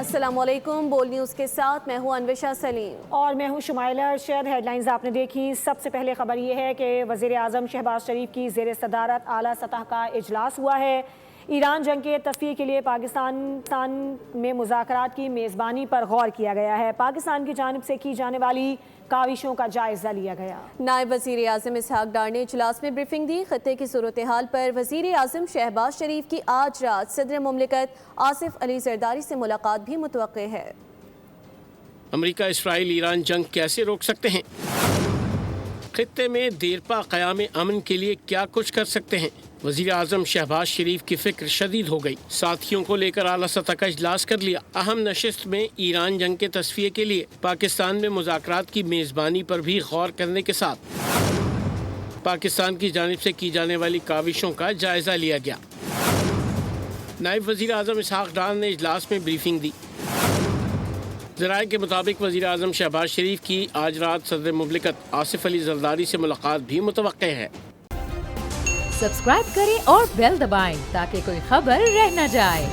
السلام علیکم، بول نیوز کے ساتھ میں ہوں انوشا سلیم اور میں ہوں شمائلہ ارشد۔ ہیڈ لائنز آپ نے دیکھی۔ سب سے پہلے خبر یہ ہے کہ وزیر اعظم شہباز شریف کی زیر صدارت اعلیٰ سطح کا اجلاس ہوا ہے۔ ایران جنگ کے تصفیے کے لیے پاکستان میں مذاکرات کی میزبانی پر غور کیا گیا ہے۔ پاکستان کی جانب سے کی جانے والی کاوشوں کا جائزہ لیا گیا۔ نائب وزیر اعظم اسحاق ڈار نے اجلاس میں بریفنگ دی۔ خطے کی صورتحال پر وزیر اعظم شہباز شریف کی آج رات صدر مملکت آصف علی زرداری سے ملاقات بھی متوقع ہے۔ امریکہ اسرائیل ایران جنگ کیسے روک سکتے ہیں؟ خطے میں دیرپا قیام امن کے لیے کیا کچھ کر سکتے ہیں؟ وزیر اعظم شہباز شریف کی فکر شدید ہو گئی۔ ساتھیوں کو لے کر اعلیٰ سطح کا اجلاس کر لیا۔ اہم نشست میں ایران جنگ کے تصفیے کے لیے پاکستان میں مذاکرات کی میزبانی پر بھی غور کرنے کے ساتھ پاکستان کی جانب سے کی جانے والی کاوشوں کا جائزہ لیا گیا۔ نائب وزیر اعظم اسحاق ڈار نے اجلاس میں بریفنگ دی۔ ذرائع کے مطابق وزیر اعظم شہباز شریف کی آج رات صدر مملکت آصف علی زرداری سے ملاقات بھی متوقع ہے۔ سبسکرائب کریں اور بیل دبائیں تاکہ کوئی خبر رہ نہ جائے۔